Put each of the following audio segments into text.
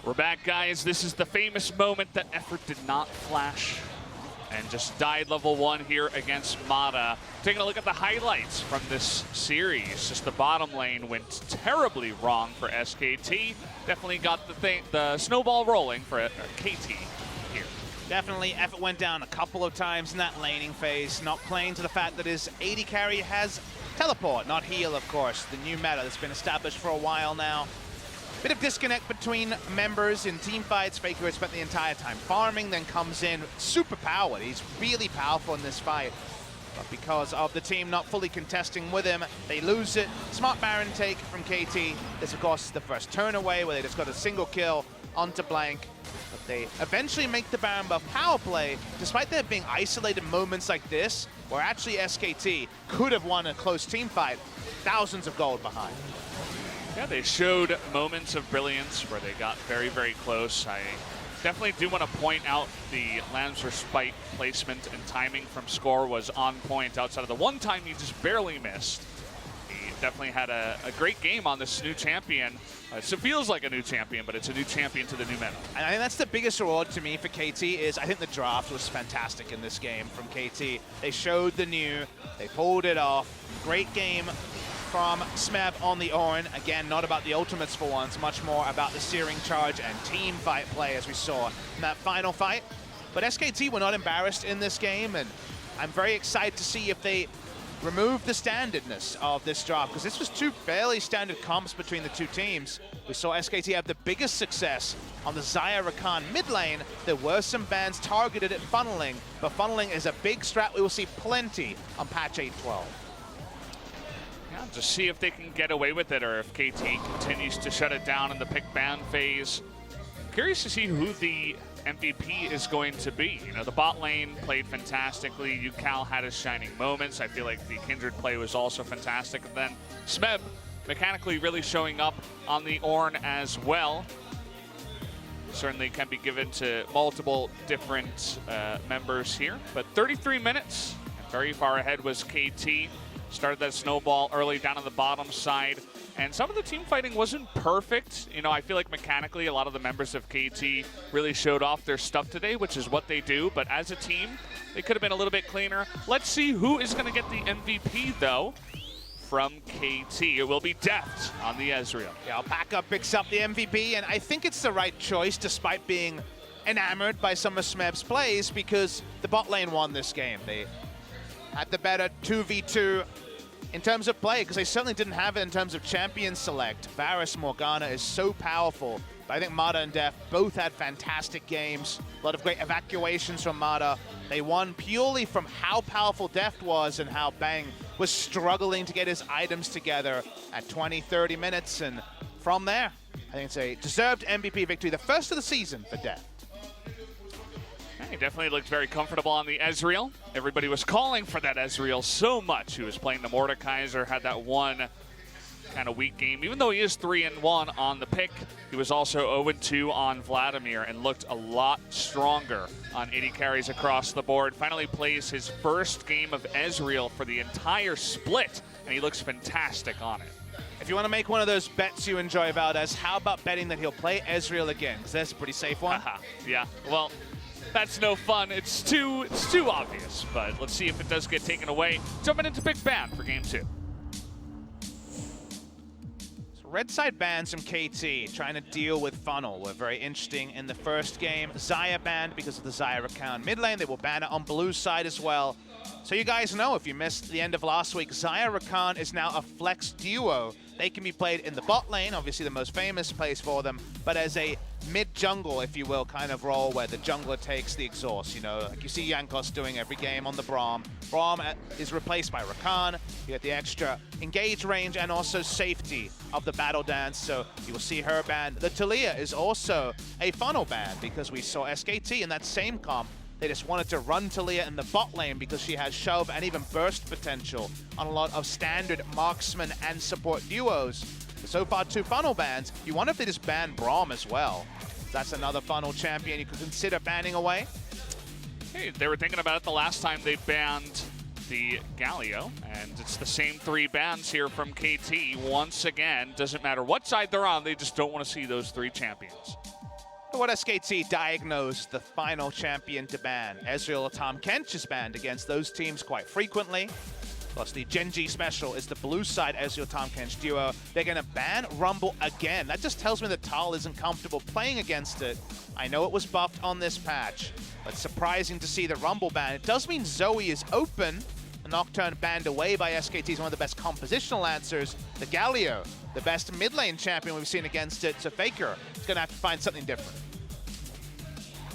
We're back, guys. This is the famous moment that Effort did not flash and just died level 1 here against Mata. Taking a look at the highlights from this series. Just the bottom lane went terribly wrong for SKT. Definitely got the snowball rolling for KT here. Definitely, Effort went down a couple of times in that laning phase, not playing to the fact that his AD carry has teleport, not heal, of course. The new meta that's been established for a while now. Bit of disconnect between members in team fights. FLICKR has spent the entire time farming, then comes in super powered. He's really powerful in this fight. But because of the team not fully contesting with him, they lose it. Smart Baron take from KT. This, of course, is the first turn away where they just got a single kill onto Blank. But they eventually make the Baron buff power play, despite there being isolated moments like this, where actually SKT could have won a close team fight, thousands of gold behind. Yeah, they showed moments of brilliance where they got very, very close. I definitely do want to point out the Lancer Spite placement and timing from Score was on point outside of the one time he just barely missed. He definitely had a great game on this new champion. It feels like a new champion, but it's a new champion to the new meta. And I think that's the biggest reward to me for KT is I think the draft was fantastic in this game from KT. They showed the new, they pulled it off. Great game from Smeb on the Ornn. Again, not about the ultimates for once, much more about the searing charge and team fight play as we saw in that final fight. But SKT were not embarrassed in this game, and I'm very excited to see if they remove the standardness of this draft, because this was two fairly standard comps between the two teams. We saw SKT have the biggest success on the Xayah Rakan mid lane. There were some bans targeted at funneling, but funneling is a big strat we will see plenty on patch 8.12. Yeah, just see if they can get away with it or if KT continues to shut it down in the pick ban phase. Curious to see who the MVP is going to be. You know, the bot lane played fantastically. UCal had his shining moments. I feel like the Kindred play was also fantastic. And then Smeb mechanically really showing up on the Ornn as well. Certainly can be given to multiple different members here. But 33 minutes, and very far ahead was KT. Started that snowball early down on the bottom side. And some of the team fighting wasn't perfect. You know, I feel like mechanically a lot of the members of KT really showed off their stuff today, which is what they do. But as a team, they could have been a little bit cleaner. Let's see who is going to get the MVP, though, from KT. It will be Deft on the Ezreal. Yeah, Alpaca picks up the MVP, and I think it's the right choice despite being enamored by some of Smeb's plays because the bot lane won this game. They had the better 2v2 in terms of play, because they certainly didn't have it in terms of champion select. Varus Morgana is so powerful, but I think Mata and Deft both had fantastic games. A lot of great evacuations from Mata. They won purely from how powerful Deft was and how Bang was struggling to get his items together at 20, 30 minutes. And from there, I think it's a deserved MVP victory, the first of the season for Deft. He definitely looked very comfortable on the Ezreal. Everybody was calling for that Ezreal so much. He was playing the Mordekaiser, had that one kind of weak game. Even though he is 3-1 on the pick, he was also 0-2 on Vladimir and looked a lot stronger on 80 carries across the board. Finally plays his first game of Ezreal for the entire split, and he looks fantastic on it. If you want to make one of those bets you enjoy, Valdez, how about betting that he'll play Ezreal again? Because that's a pretty safe one. Yeah, well, that's no fun. It's too obvious, but let's see if it does get taken away. Jumping into Big Ban for game 2. So red side bans from KT, trying to deal with Funnel. Were very interesting in the first game. Xayah banned because of the Xayah Rakan mid lane. They will ban it on blue side as well. So you guys know, if you missed the end of last week, Xayah Rakan is now a flex duo. They can be played in the bot lane, obviously the most famous place for them, but as a mid-jungle, if you will, kind of role where the jungler takes the exhaust, you know, like you see Jankos doing every game on the Braum. Braum is replaced by Rakan. You get the extra engage range and also safety of the battle dance, so you will see her banned. The Taliyah is also a funnel ban because we saw SKT in that same comp. They just wanted to run Taliyah in the bot lane because she has shove and even burst potential on a lot of standard marksman and support duos. So far, 2 funnel bans. You wonder if they just ban Braum as well. That's another funnel champion you could consider banning away. Hey, they were thinking about it the last time they banned the Galio, and it's the same 3 bans here from KT. Once again, doesn't matter what side they're on, they just don't want to see those 3 champions. So what SKT diagnosed the final champion to ban. Ezreal or Tahm Kench is banned against those teams quite frequently. Plus the Genji special is the blue side Ezreal Tahm Kench duo. They're going to ban Rumble again. That just tells me that Tal isn't comfortable playing against it. I know it was buffed on this patch, but surprising to see the Rumble ban. It does mean Zoe is open. The Nocturne banned away by SKT is one of the best compositional answers. The Galio, the best mid lane champion we've seen against it. So FLICKR is going to have to find something different.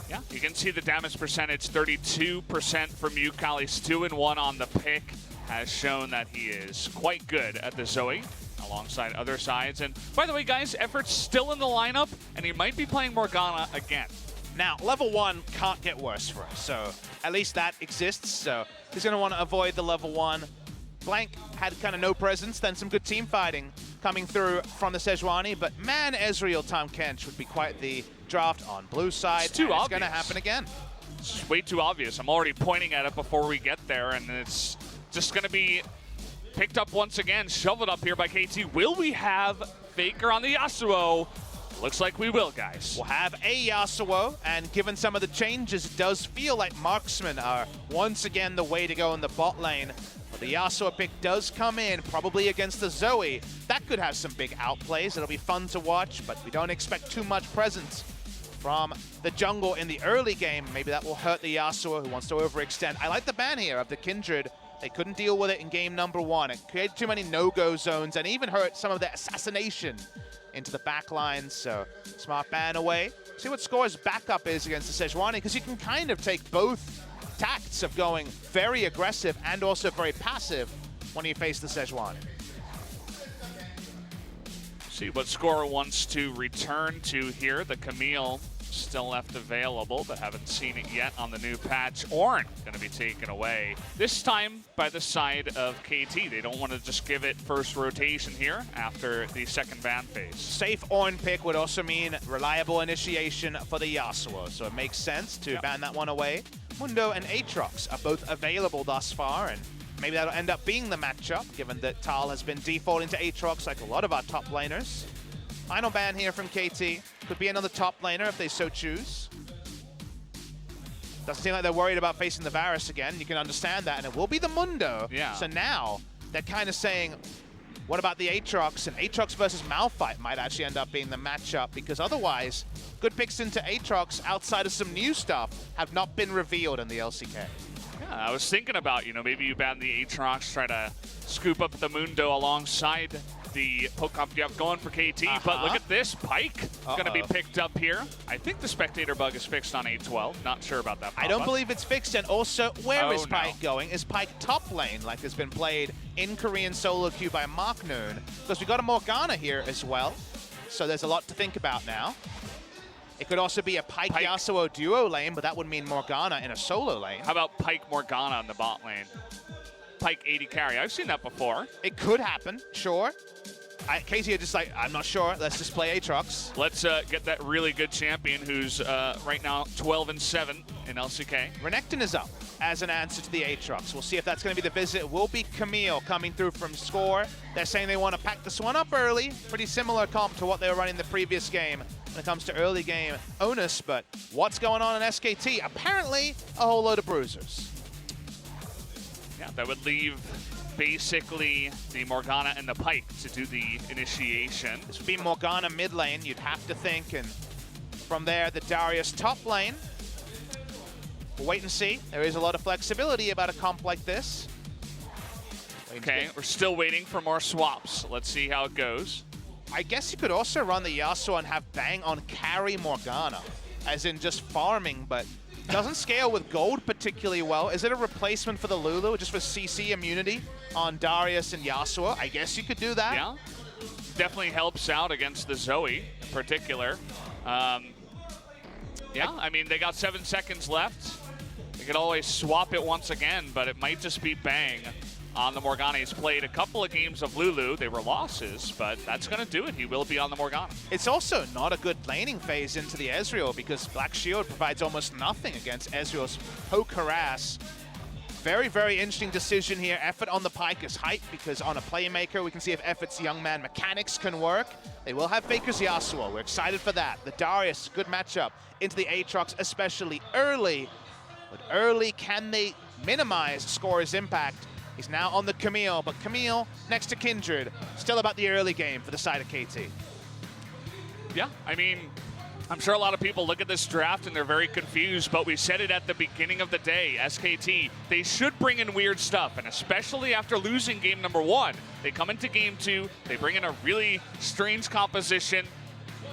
Yeah, you can see the damage percentage, 32% from Yukali. He's 2-1 on the pick. Has shown that he is quite good at the Zoe alongside other sides. And by the way, guys, Effort's still in the lineup, and he might be playing Morgana again. Now, level 1 can't get worse for us, so at least that exists. So he's going to want to avoid the level 1. Blank had kind of no presence, then some good team fighting coming through from the Sejuani, but man, Ezreal Tahm Kench would be quite the draft on blue side. It's too obvious. It's going to happen again. It's way too obvious. I'm already pointing at it before we get there, and it's just going to be picked up once again, shoveled up here by KT. Will we have FLICKR on the Yasuo? Looks like we will, guys. We'll have a Yasuo, and given some of the changes, it does feel like marksmen are once again the way to go in the bot lane. But the Yasuo pick does come in, probably against the Zoe. That could have some big outplays. It'll be fun to watch, but we don't expect too much presence from the jungle in the early game. Maybe that will hurt the Yasuo who wants to overextend. I like the ban here of the Kindred. They couldn't deal with it in game number 1. It created too many no-go zones and even hurt some of the assassination into the back lines. So smart ban away. See what Score's backup is against the Sejuani, because you can kind of take both tacts of going very aggressive and also very passive when you face the Sejuani. See what Score wants to return to here. The Camille still left available, but haven't seen it yet on the new patch. Ornn going to be taken away, this time by the side of KT. They don't want to just give it first rotation here after the second ban phase. Safe Ornn pick would also mean reliable initiation for the Yasuo, so it makes sense to ban that one away. Mundo and Aatrox are both available thus far, and maybe that'll end up being the matchup, given that Tal has been defaulting to Aatrox like a lot of our top laners. Final ban here from KT. Could be another top laner if they so choose. Doesn't seem like they're worried about facing the Varus again. You can understand that, and it will be the Mundo. Yeah. So now they're kind of saying, what about the Aatrox? And Aatrox versus Malphite might actually end up being the matchup, because otherwise, good picks into Aatrox outside of some new stuff have not been revealed in the LCK. Yeah, I was thinking about, maybe you ban the Aatrox, try to scoop up the Mundo alongside the poke up you have going for KT, but look at this. Pyke going to be picked up here. I think the spectator bug is fixed on 8-12. Not sure about that. I don't believe it's fixed, and also, where is Pyke going? Is Pyke top lane, like has been played in Korean solo queue by Mark Noon? Because we got a Morgana here as well, so there's a lot to think about now. It could also be a Pyke Yasuo duo lane, but that would mean Morgana in a solo lane. How about Pyke Morgana in the bot lane? Pyke 80 carry. I've seen that before. It could happen, sure. Casey are just like, I'm not sure. Let's just play Aatrox. Let's get that really good champion who's right now 12-7 in LCK. Renekton is up as an answer to the Aatrox. We'll see if that's going to be the visit. It will be Camille coming through from Score. They're saying they want to pack this one up early. Pretty similar comp to what they were running the previous game when it comes to early game onus. But what's going on in SKT? Apparently, a whole load of bruisers. Yeah, that would leave basically the Morgana and the Pyke to do the initiation. This would be Morgana mid lane, you'd have to think, and from there, the Darius top lane. We'll wait and see. There is a lot of flexibility about a comp like this. Okay, we're still waiting for more swaps. Let's see how it goes. I guess you could also run the Yasuo and have Bang on carry Morgana, as in just farming, but doesn't scale with gold particularly well. Is it a replacement for the Lulu, just with CC immunity on Darius and Yasuo? I guess you could do that. Yeah, definitely helps out against the Zoe in particular. Yeah, I mean, they got 7 seconds left. They could always swap it once again, but it might just be Bang on the Morgana. He's played a couple of games of Lulu. They were losses, but that's going to do it. He will be on the Morgana. It's also not a good laning phase into the Ezreal, because Black Shield provides almost nothing against Ezreal's poke harass. Very, very interesting decision here. Effort on the Pike is hyped because on a playmaker, we can see if Effort's young man mechanics can work. They will have Faker's Yasuo. We're excited for that. The Darius, good matchup into the Aatrox, especially early. But early, can they minimize Scorer's impact? He's now on the Camille, but Camille next to Kindred. Still about the early game for the side of KT. Yeah, I mean, I'm sure a lot of people look at this draft and they're very confused, but we said it at the beginning of the day, SKT, they should bring in weird stuff, and especially after losing game number 1. They come into game 2, they bring in a really strange composition.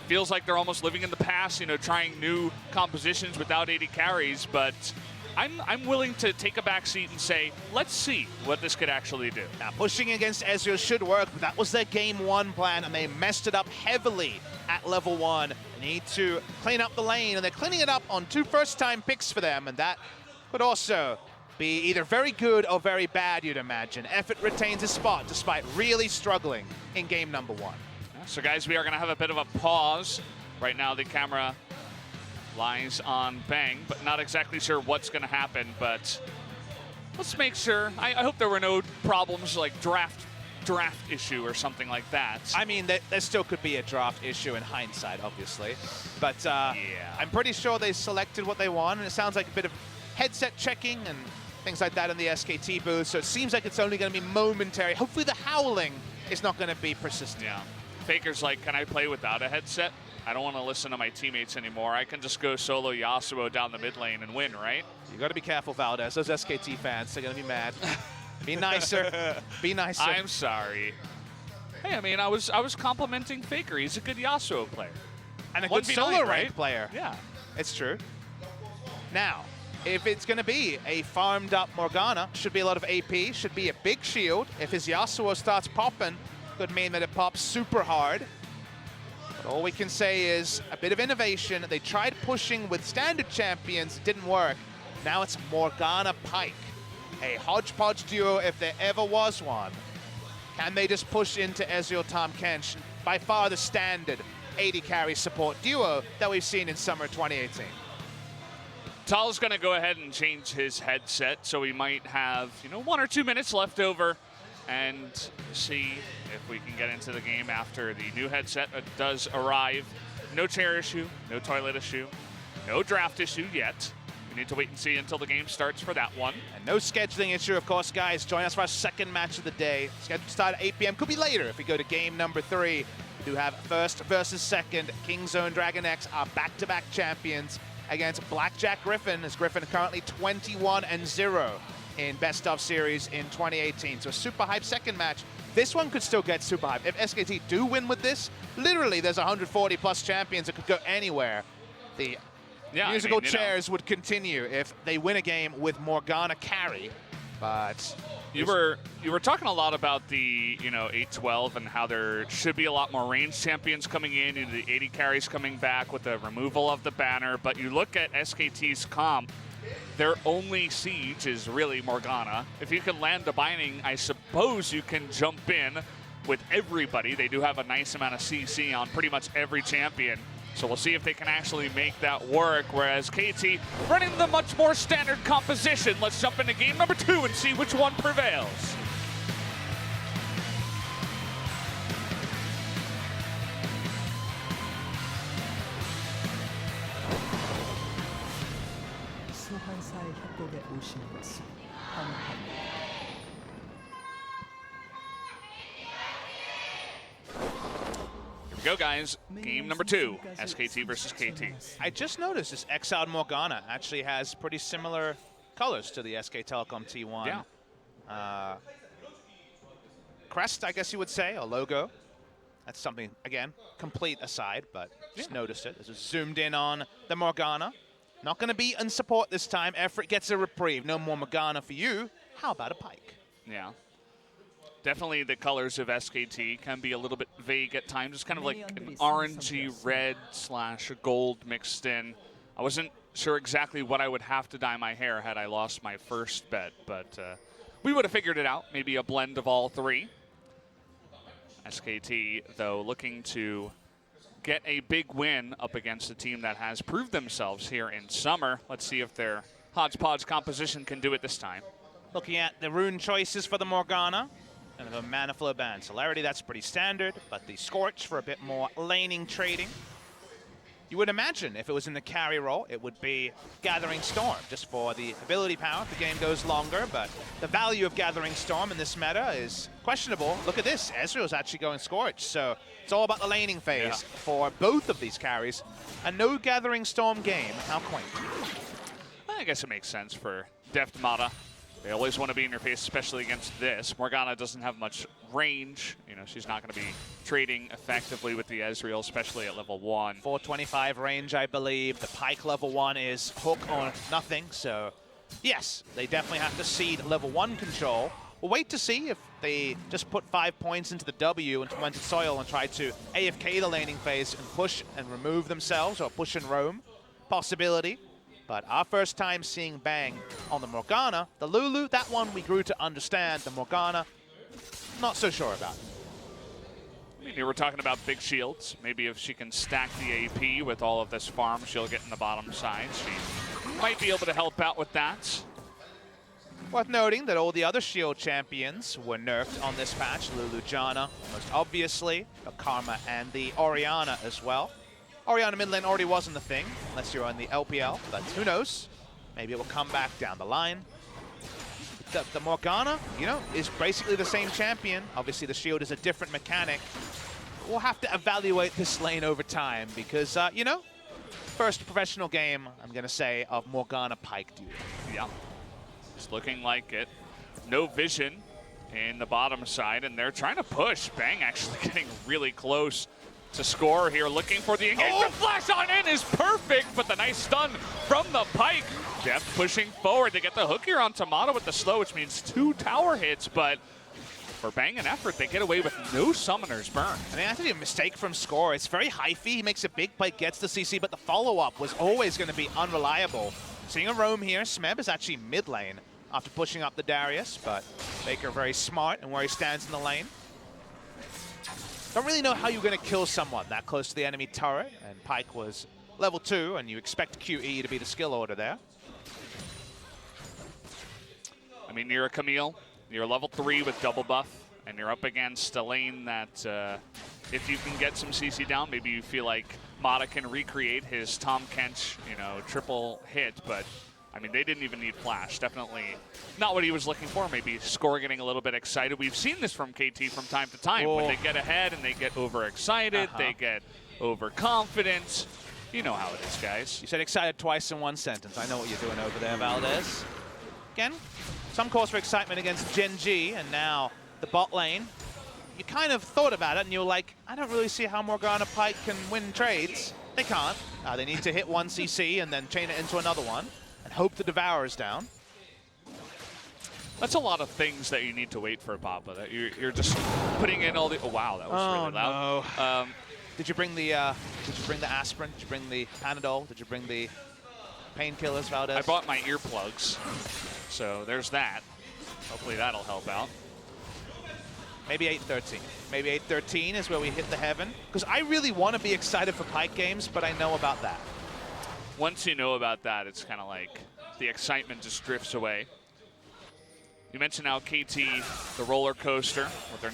Feels like they're almost living in the past, you know, trying new compositions without 80 carries, but I'm willing to take a back seat and say, let's see what this could actually do. Now, pushing against Ezreal should work, but that was their game 1 plan, and they messed it up heavily at level 1. They need to clean up the lane, and they're cleaning it up on 2 first-time picks for them, and that could also be either very good or very bad, you'd imagine. Effort retains his spot despite really struggling in game number 1. So, guys, we are going to have a bit of a pause. Right now, the camera lies on Bang, but not exactly sure what's going to happen, but let's make sure. I hope there were no problems like draft issue or something like that. I mean, there still could be a draft issue in hindsight, obviously, but yeah. I'm pretty sure they selected what they want, and it sounds like a bit of headset checking and things like that in the SKT booth, so it seems like it's only going to be momentary. Hopefully the howling is not going to be persistent. Yeah. Faker's like, can I play without a headset? I don't want to listen to my teammates anymore. I can just go solo Yasuo down the mid lane and win, right? You got to be careful, Valdez. Those SKT fans, they're going to be mad. Be nicer. Be nicer. I'm sorry. Hey, I mean, I was complimenting Faker. He's a good Yasuo player. And a good solo ranked player. Yeah. It's true. Now, if it's going to be a farmed up Morgana, should be a lot of AP, should be a big shield. If his Yasuo starts popping, could mean that it pops super hard. But all we can say is a bit of innovation. They tried pushing with standard champions, it didn't work. Now it's Morgana Pike. A hodgepodge duo if there ever was one. Can they just push into Ezreal Tahm Kench? By far the standard 80 carry support duo that we've seen in summer 2018. Tal's going to go ahead and change his headset, so we might have, 1 or 2 minutes left over and see if we can get into the game after the new headset does arrive. No chair issue, no toilet issue, no draft issue yet. We need to wait and see until the game starts for that one. And no scheduling issue, of course, guys. Join us for our second match of the day. Scheduled to start at 8 p.m. Could be later if we go to game number 3. We do have first versus second. Kingzone Dragon X are back-to-back champions against Blackjack Griffin, as Griffin currently 21-0 in Best of Series in 2018. So a super hype second match. This one could still get super hype. If SKT do win with this, literally there's 140-plus champions that could go anywhere. The musical chairs would continue if they win a game with Morgana carry, but you were talking a lot about the 8-12 and how there should be a lot more range champions coming in, the 80 carries coming back with the removal of the banner. But you look at SKT's comp, their only siege is really Morgana. If you can land the binding, I suppose you can jump in with everybody. They do have a nice amount of CC on pretty much every champion. So we'll see if they can actually make that work, whereas KT running the much more standard composition. Let's jump into game number 2 and see which one prevails. Go, guys. Game number 2, SKT versus KT. I just noticed this exiled Morgana actually has pretty similar colors to the SK Telecom T1. Yeah. Crest, I guess you would say, a logo. That's something, again, complete aside, but just noticed it. This is zoomed in on the Morgana. Not going to be in support this time. Effort gets a reprieve. No more Morgana for you. How about a Pike? Yeah. Definitely the colors of SKT can be a little bit vague at times. It's kind of like an orangey red / gold mixed in. I wasn't sure exactly what I would have to dye my hair had I lost my first bet, but we would have figured it out. Maybe a blend of all 3. SKT, though, looking to get a big win up against a team that has proved themselves here in summer. Let's see if their hodgepodge composition can do it this time. Looking at the rune choices for the Morgana and the Mana Flow ban. Celerity, that's pretty standard, but the Scorch for a bit more laning trading. You would imagine if it was in the carry role, it would be Gathering Storm, just for the ability power if the game goes longer, but the value of Gathering Storm in this meta is questionable. Look at this, Ezreal's actually going Scorch, so it's all about the laning phase for both of these carries. A no Gathering Storm game, how quaint. I guess it makes sense for Deft Mata. They always want to be in your face, especially against this. Morgana doesn't have much range. You know, she's not going to be trading effectively with the Ezreal, especially at level 1. 425 range, I believe. The Pike level 1 is hook or nothing, so yes, they definitely have to cede level 1 control. We'll wait to see if they just put 5 points into the W and Tormented Soil and try to AFK the laning phase and push and remove themselves, or push and roam. Possibility. But our first time seeing Bang on the Morgana. The Lulu, that one we grew to understand. The Morgana, not so sure about. I mean, you were talking about big shields. Maybe if she can stack the AP with all of this farm, she'll get in the bottom side. She might be able to help out with that. Worth noting that all the other shield champions were nerfed on this patch. Lulu Janna, most obviously, the Karma and the Orianna as well. Orianna mid lane already wasn't the thing, unless you're on the LPL, but who knows? Maybe it will come back down the line. The Morgana, you know, is basically the same champion. Obviously, the shield is a different mechanic. We'll have to evaluate this lane over time because, you know, first professional game, I'm going to say, of Morgana Pike duel. Yeah, it's looking like it. No vision in the bottom side, and they're trying to push. Bang actually getting really close to score here, looking for the engagement. Oh! Flash on in is perfect, but the nice stun from the Pike. Deft pushing forward to get the hook here on Tomato with the slow, which means 2 tower hits, but for Bang and effort, they get away with no Summoner's Burn. I mean, that's a mistake from Score. It's very hyphy. He makes a big play, gets the CC, but the follow-up was always going to be unreliable. Seeing a roam here, Smeb is actually mid lane after pushing up the Darius, but Faker very smart and where he stands in the lane. Don't really know how you're going to kill someone that close to the enemy turret, and Pike was level 2, and you expect QE to be the skill order there. I mean, you're a Camille, you're level 3 with double buff, and you're up against a lane that if you can get some CC down, maybe you feel like Mata can recreate his Tom Kench, you know, triple hit, but I mean, they didn't even need flash. Definitely not what he was looking for. Maybe Score getting a little bit excited. We've seen this from KT from time to time. When they get ahead and they get overexcited, they get overconfident. You know how it is, guys. You said excited twice in one sentence. I know what you're doing over there, Valdez. Again, some cause for excitement against Gen G, and now the bot lane. You kind of thought about it, and you were like, I don't really see how Morgana Pike can win trades. They can't. They need to hit one CC and then chain it into another one. And hope the Devourer's down. That's a lot of things that you need to wait for, Papa. That you're just putting in all the. Oh wow, that was really loud. No. Did you bring the aspirin? Did you bring the Panadol? Did you bring the painkillers, Valdez? I bought my earplugs, so there's that. Hopefully that'll help out. Maybe 8-13. Maybe 8-13 is where we hit the heaven. Because I really want to be excited for Pike games, but I know about that. Once you know about that, it's kind of like the excitement just drifts away. You mentioned now KT, the roller coaster, what the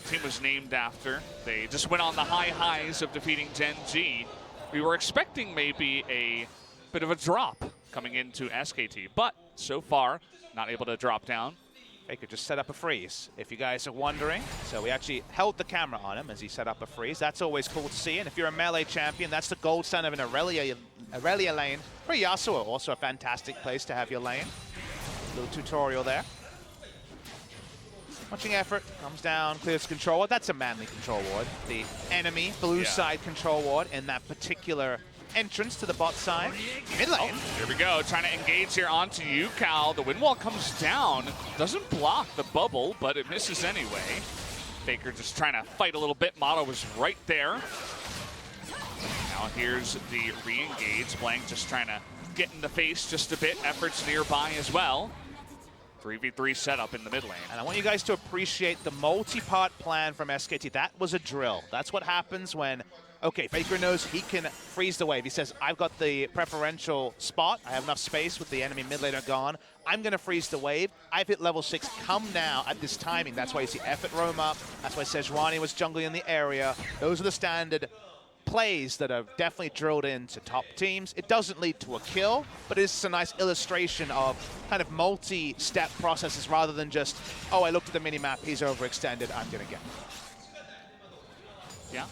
team was named after. They just went on the high highs of defeating Gen G. We were expecting maybe a bit of a drop coming into SKT, but so far, not able to drop down. Faker just set up a freeze, if you guys are wondering. So we actually held the camera on him as he set up a freeze. That's always cool to see. And if you're a melee champion, that's the gold standard of an Aurelia lane. For Yasuo, also a fantastic place to have your lane. Little tutorial there. Watching effort, comes down, clears control ward. That's a manly control ward. The enemy blue side control ward in that particular entrance to the bot side. Mid lane. Oh, here we go, trying to engage here onto you, Cal. The wind wall comes down, doesn't block the bubble, but it misses anyway. Faker just trying to fight a little bit. Mata was right there. Now here's the re-engage. Blank just trying to get in the face just a bit. Efforts nearby as well. 3v3 setup in the mid lane. And I want you guys to appreciate the multi-part plan from SKT. That was a drill. That's what happens when Okay, FLICKR knows he can freeze the wave. He says, I've got the preferential spot. I have enough space with the enemy mid laner gone. I'm going to freeze the wave. I've hit level 6. Come now at this timing. That's why you see Effort roam up. That's why Sejuani was jungling in the area. Those are the standard plays that are definitely drilled into top teams. It doesn't lead to a kill, but it's a nice illustration of kind of multi-step processes rather than just, oh, I looked at the minimap, he's overextended, I'm going to get him. Yeah.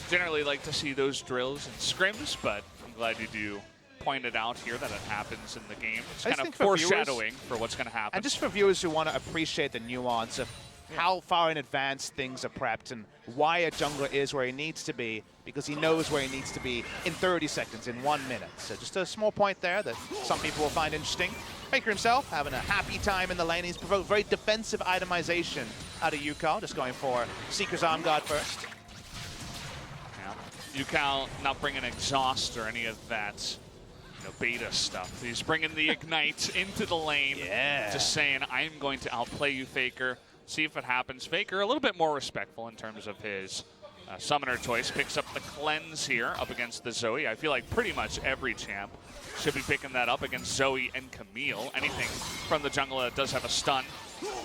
Generally like to see those drills and scrims, but I'm glad you do point it out here that it happens in the game. It's kind of foreshadowing for what's going to happen. And just for viewers who want to appreciate the nuance of how far in advance things are prepped and why a jungler is where he needs to be, because he knows where he needs to be in 30 seconds, in 1 minute. So just a small point there that some people will find interesting. FLICKR himself having a happy time in the lane. He's provoked very defensive itemization out of Yukao, just going for Seeker's Arm Guard first. Yukao not bringing exhaust or any of that beta stuff. He's bringing the ignite into the lane. Yeah. Just saying, I'm going to outplay you, FLICKR. See if it happens. FLICKR a little bit more respectful in terms of his summoner choice. Picks up the cleanse here up against the Zoe. I feel like pretty much every champ should be picking that up against Zoe and Camille. Anything from the jungle that does have a stun,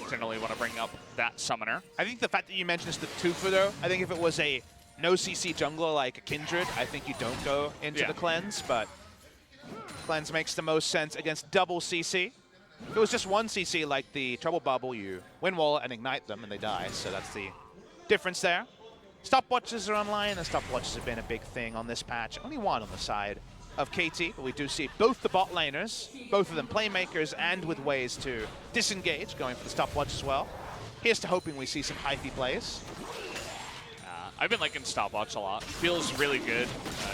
generally want to bring up that summoner. I think the fact that you mentioned it's the twofer though, I think if it was a no CC jungler like a Kindred, I think you don't go into the cleanse, but cleanse makes the most sense against double CC. If it was just one CC like the Trouble Bubble, you win wall and ignite them and they die, so that's the difference there. Stopwatches are online, and stopwatches have been a big thing on this patch. Only one on the side of KT, but we do see both the bot laners, both of them playmakers and with ways to disengage, going for the stopwatch as well. Here's to hoping we see some hyphy plays. I've been liking stopwatch a lot. Feels really good,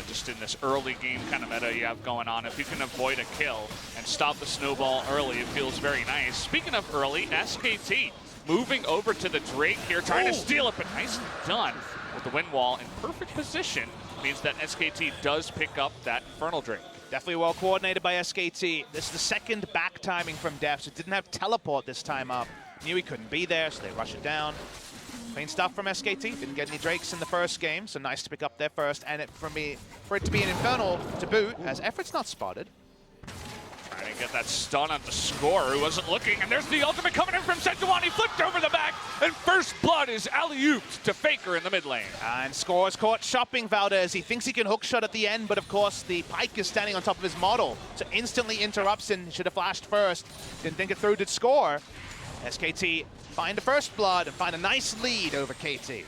just in this early game kind of meta you have going on. If you can avoid a kill and stop the snowball early, it feels very nice. Speaking of early, SKT moving over to the Drake here, trying to steal it, but nicely done with the wind wall in perfect position. Means that SKT does pick up that Infernal Drake. Definitely well coordinated by SKT. This is the second back timing from Def, so didn't have teleport this time up. Knew he couldn't be there, so they rush it down. Clean stuff from SKT. Didn't get any Drakes in the first game, so nice to pick up their first. And for it to be an Infernal to boot, as Effort's not spotted. Trying to get that stun on the score, who wasn't looking. And there's the ultimate coming in from Sejuani, flipped over the back. And first blood is alley-ooped to FLICKR in the mid lane. And Score is caught shopping Valdez. He thinks he can hookshot at the end, but of course the Pyke is standing on top of his model. So instantly interrupts and should have flashed first. Didn't think it through, did Score. SKT find the first blood and find a nice lead over KT. Yeah,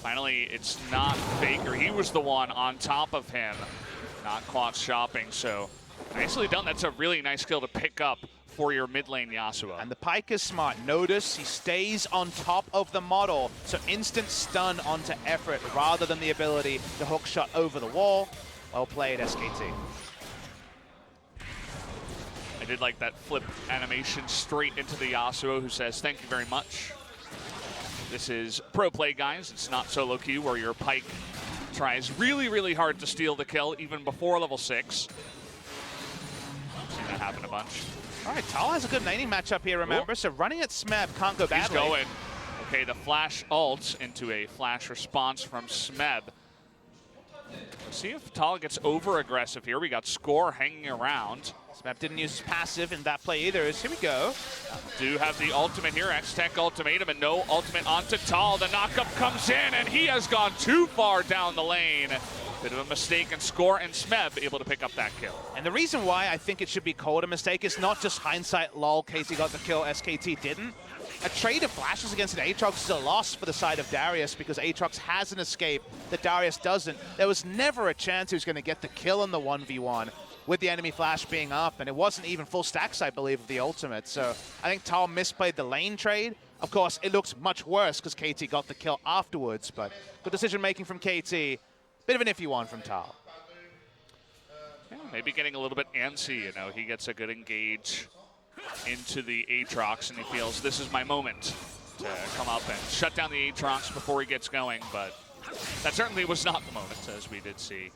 finally, it's not FLICKR. He was the one on top of him, not caught shopping. So nicely done. That's a really nice kill to pick up for your mid lane Yasuo. And the Pyke is smart. Notice he stays on top of the model, so instant stun onto Effort rather than the ability to hookshot over the wall. Well played, SKT. I did like that flip animation straight into the Yasuo, who says, thank you very much. This is pro play, guys. It's not solo queue where your Pyke tries really, really hard to steal the kill even before level 6. Seen that happen a bunch. All right, Tal has a good laning matchup here, remember? Ooh. So running at Smeb can't go badly. He's going. Okay, the flash ult into a flash response from Smeb. Let's see if Tal gets over-aggressive here. We got Score hanging around. Smeb didn't use his passive in that play either. Here we go. Do have the ultimate here, X-Tech ultimatum, and no ultimate onto Tal. The knockup comes in, and he has gone too far down the lane. Bit of a mistake, and Score and Smeb able to pick up that kill. And the reason why I think it should be called a mistake is not just hindsight, lol, KT got the kill, SKT didn't. A trade of flashes against an Aatrox is a loss for the side of Darius because Aatrox has an escape that Darius doesn't. There was never a chance he was going to get the kill in the 1v1 with the enemy flash being up, and it wasn't even full stacks, I believe, of the ultimate. So I think Tal misplayed the lane trade. Of course, it looks much worse because KT got the kill afterwards, but good decision-making from KT. Bit of an iffy one from Tal. Yeah, maybe getting a little bit antsy, you know. He gets a good engage into the Aatrox, and he feels this is my moment to come up and shut down the Aatrox before he gets going, but that certainly was not the moment, as we did see.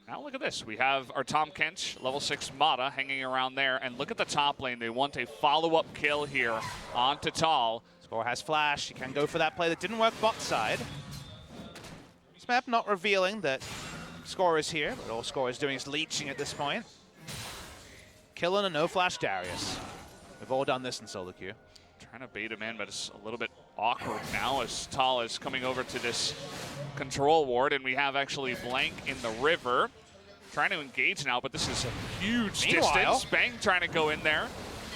And now look at this. We have our Tom Kench, level 6 Mata, hanging around there, and look at the top lane. They want a follow-up kill here onto Tal. Score has flash. He can go for that play that didn't work bot side. Smeb not revealing that Score is here, but all Score is doing is leeching at this point. Killing a no-flash Darius. We've all done this in solo queue. Trying to bait him in, but it's a little bit awkward now as Tal is coming over to this control ward, and we have actually Blank in the river. Trying to engage now, but this is a huge distance. Bang trying to go in there.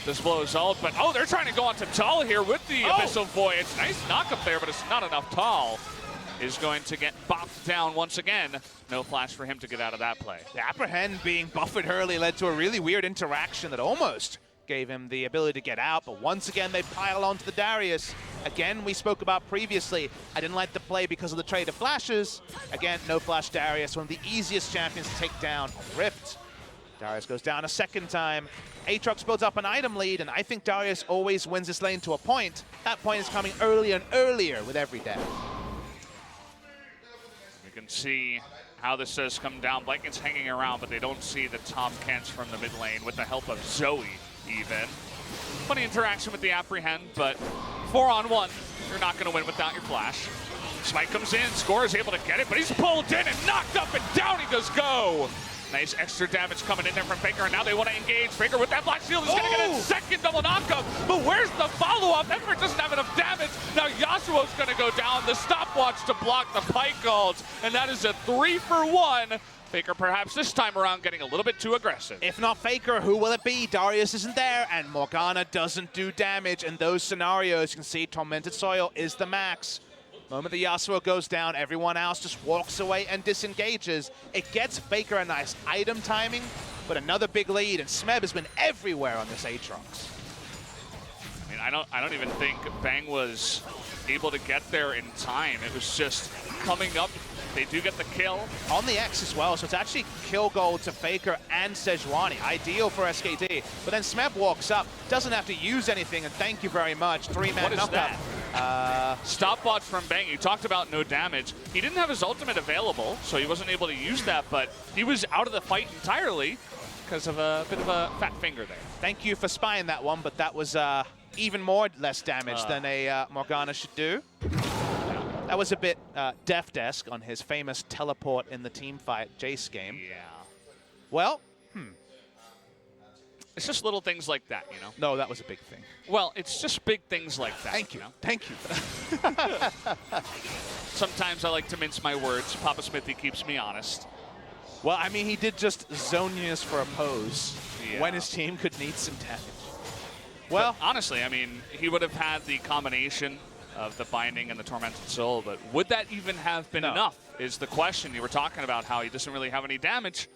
This blows ult, but oh, they're trying to go onto Tal here with the Abyssal Voyage. Nice knock up there, but it's not enough. Tal is going to get bopped down once again. No flash for him to get out of that play. The Apprehend being buffered early led to a really weird interaction that almost gave him the ability to get out, but once again they pile onto the Darius. Again, we spoke about previously, I didn't like the play because of the trade of flashes. Again, no flash Darius, one of the easiest champions to take down on Rift. Darius goes down a second time. Aatrox builds up an item lead, and I think Darius always wins this lane to a point. That point is coming earlier and earlier with every death. You can see how this does come down. Blanket's hanging around, but they don't see the top cans from the mid lane with the help of Zoe. Even. Funny interaction with the Apprehend, but 4-on-1, you're not going to win without your flash. Smite comes in, Score is able to get it, but he's pulled in and knocked up and down he does go. Nice extra damage coming in there from FLICKR, and now they want to engage. FLICKR with that black shield is going to get a second double knockup, but where's the follow-up? FLICKR doesn't have enough damage. Now Yasuo's going to go down, the stopwatch to block the Pike ult, and that is a 3-for-1. FLICKR perhaps this time around getting a little bit too aggressive. If not FLICKR, who will it be? Darius isn't there, and Morgana doesn't do damage. In those scenarios, you can see Tormented Soil is the max. Moment the Yasuo goes down, everyone else just walks away and disengages. It gets FLICKR a nice item timing, but another big lead, and Smeb has been everywhere on this Aatrox. I mean, I don't even think Bang was able to get there in time. It was just coming up. They do get the kill. On the X as well, so it's actually kill gold to FLICKR and Sejuani. Ideal for SKT. But then Smeb walks up, doesn't have to use anything, and thank you very much. 3-man knockup. Stopwatch from Bang. You talked about no damage. He didn't have his ultimate available, so he wasn't able to use that, but he was out of the fight entirely because of a bit of a fat finger there. Thank you for spying that one, but that was even more less damage than a Morgana should do. That was a bit Deft-esque on his famous teleport in the team fight Jace game. Yeah. Well, It's just little things like that, you know? No, that was a big thing. Well, it's just big things like that. Thank you. You know? Thank you. Sometimes I like to mince my words. Papa Smithy keeps me honest. Well, I mean, he did just Zonius for a pose when his team could need some damage. Well, but honestly, I mean, he would have had the combination of the Binding and the Tormented Soul, but would that even have been enough is the question. You were talking about how he doesn't really have any damage.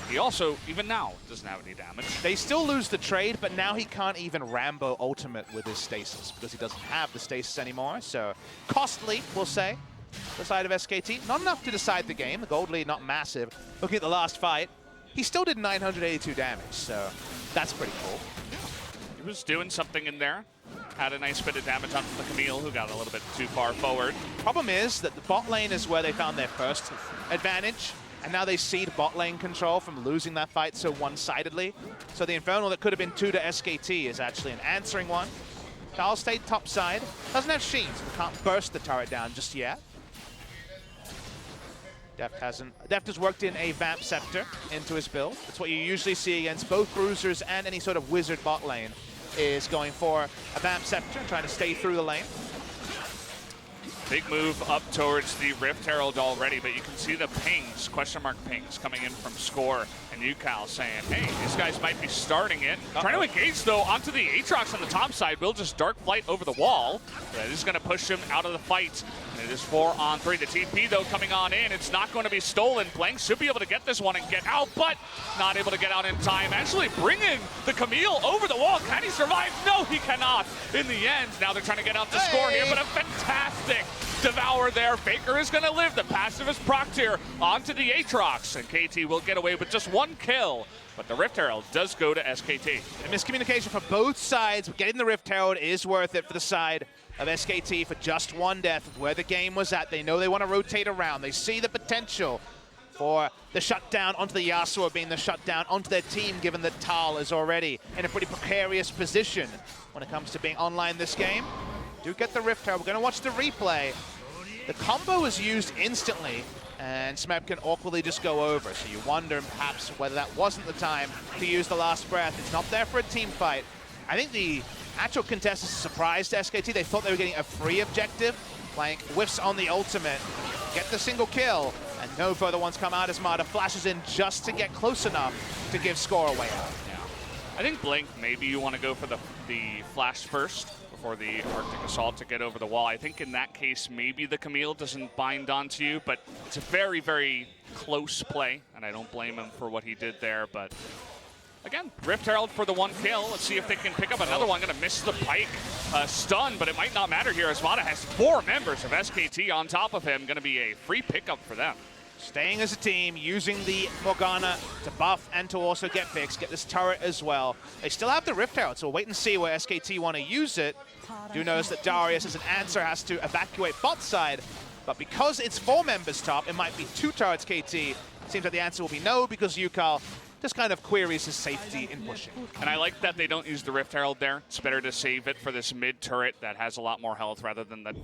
He also, even now, doesn't have any damage. They still lose the trade, but now he can't even Rambo ultimate with his stasis because he doesn't have the stasis anymore. So costly, we'll say, the side of SKT. Not enough to decide the game. The gold lead not massive. Looking at the last fight, he still did 982 damage, so that's pretty cool. He was doing something in there. Had a nice bit of damage onto the Camille, who got a little bit too far forward. Problem is that the bot lane is where they found their first advantage, and now they cede bot lane control from losing that fight so one-sidedly. So the Infernal that could have been 2 to SKT is actually an answering one. Tal stayed top side. Doesn't have Sheen, so can't burst the turret down just yet. Deft has worked in a Vamp Scepter into his build. That's what you usually see against both Bruisers and any sort of Wizard bot lane, is going for a Vamp Scepter and trying to stay through the lane. Big move up towards the Rift Herald already, but you can see the pings, question mark pings, coming in from Score and Yukal saying, hey, these guys might be starting it. Trying to engage, though, onto the Aatrox on the top side. Will just Dark Flight over the wall. That is going to push him out of the fight. And it is 4-on-3. The TP, though, coming on in. It's not going to be stolen. Blank should be able to get this one and get out, but not able to get out in time. Actually bringing the Camille over the wall. Can he survive? No, he cannot. In the end, now they're trying to get out the score here, but a fantastic devour there. FLICKR is going to live. The passive is procced here onto the Aatrox, and KT will get away with just one kill. But the Rift Herald does go to SKT. A miscommunication from both sides, but getting the Rift Herald is worth it for the side of SKT for just one death. Where the game was at, they know they want to rotate around. They see the potential for the shutdown onto the Yasuo being the shutdown onto their team, given that Tal is already in a pretty precarious position when it comes to being online this game. Do get the Rift Herald. We're going to watch the replay. the combo was used instantly, and Smeb can awkwardly just go over. So you wonder perhaps whether that wasn't the time to use the last breath. It's not there for a team fight. I think the actual contestants surprised SKT. They thought they were getting a free objective, like whiffs on the ultimate, get the single kill, and no further ones come out as Mata flashes in just to get close enough to give score away out. Yeah. I think Blink, maybe you want to go for the flash first before the Arctic Assault to get over the wall. I think in that case, maybe the Camille doesn't bind onto you, but it's a very, very close play, and I don't blame him for what he did there, but again, Rift Herald for the 1 kill. Let's see if they can pick up another one. Gonna miss the pike stun, but it might not matter here as Mata has 4 members of SKT on top of him. Gonna be a free pickup for them. Staying as a team, using the Morgana to buff and to also get picks, get this turret as well. They still have the Rift Herald, so we'll wait and see where SKT want to use it. Do notice that Darius, as an answer, has to evacuate bot side, but because it's 4 members top, it might be 2 turrets KT. Seems like the answer will be no, because Yukal just kind of queries his safety in pushing. And I like that they don't use the Rift Herald there. It's better to save it for this mid turret that has a lot more health rather than the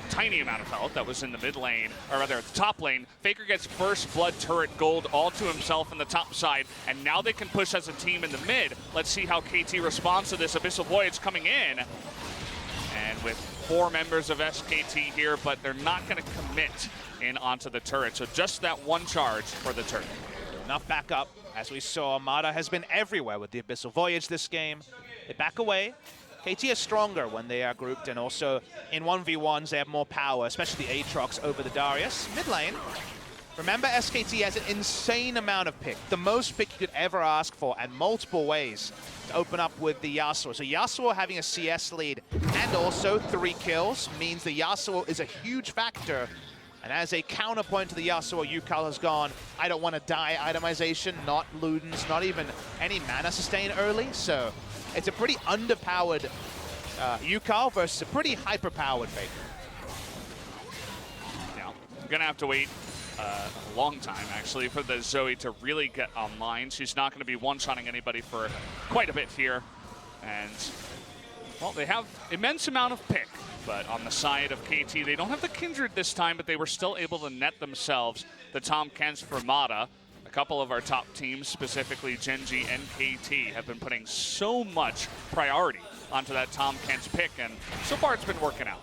tiny amount of health that was in the mid lane, or rather the top lane. FLICKR gets first blood turret gold all to himself in the top side, and now they can push as a team in the mid. Let's see how KT responds to this. Abyssal Voyage coming in, and with 4 members of SKT here, but they're not going to commit in onto the turret. So just that 1 charge for the turret. Enough backup. As we saw, Mata has been everywhere with the Abyssal Voyage this game. They back away. KT is stronger when they are grouped, and also in 1v1s they have more power, especially the Aatrox over the Darius. Mid lane, remember SKT has an insane amount of pick. The most pick you could ever ask for, and multiple ways to open up with the Yasuo. So Yasuo having a CS lead and also 3 kills means the Yasuo is a huge factor. And as a counterpoint to the Yasuo, Yukal has gone, I don't want to die itemization, not Ludens, not even any mana sustain early. So it's a pretty underpowered Yukal versus a pretty hyper-powered FLICKR. Now, I'm going to have to wait a long time, actually, for the Zoe to really get online. She's not going to be one-shotting anybody for quite a bit here. And, well, they have immense amount of pick. But on the side of KT, they don't have the Kindred this time, but they were still able to net themselves the Tahm Kench for Mata. A couple of our top teams, specifically Gen.G and KT, have been putting so much priority onto that Tahm Kench pick, and so far it's been working out.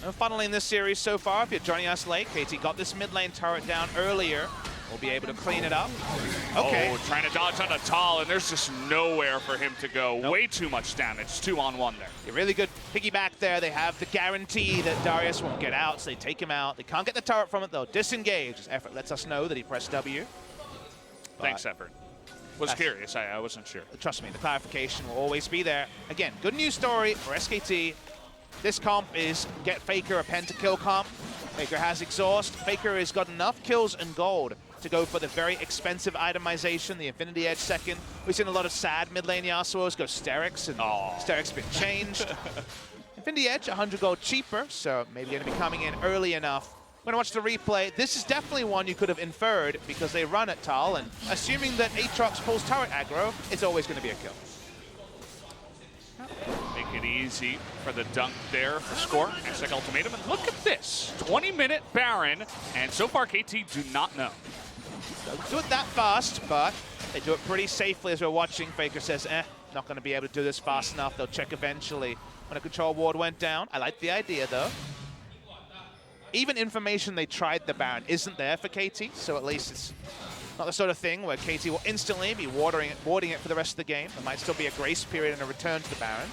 No funneling this series so far. If you're joining us late, KT got this mid lane turret down earlier. We'll be able to clean it up. Okay. Oh, trying to dodge on a Tal, and there's just nowhere for him to go. Nope. Way too much damage. 2-on-1 there. A really good piggyback there. They have the guarantee that Darius won't get out, so they take him out. They can't get the turret from it, though. Disengage. His effort lets us know that he pressed W. Thanks, effort. Was curious. I wasn't sure. Trust me, the clarification will always be there. Again, good news story for SKT. This comp is get FLICKR a pentakill comp. FLICKR has exhaust. FLICKR has got enough kills and gold to go for the very expensive itemization, the Infinity Edge second. We've seen a lot of sad mid lane Yasuos go Sterix, and Sterix been changed. Infinity Edge, 100 gold cheaper, so maybe going to be coming in early enough. We're going to watch the replay. This is definitely one you could have inferred because they run at Tal, and assuming that Aatrox pulls turret aggro, it's always going to be a kill. Make it easy for the dunk there for score. Hashtag ultimatum, and look at this. 20-minute Baron, and so far KT do not know. Don't do it that fast, but they do it pretty safely as we're watching. FLICKR says, not going to be able to do this fast enough. They'll check eventually when a control ward went down. I like the idea, though. Even information they tried the Baron isn't there for KT, so at least it's not the sort of thing where KT will instantly be warding it for the rest of the game. There might still be a grace period and a return to the Baron.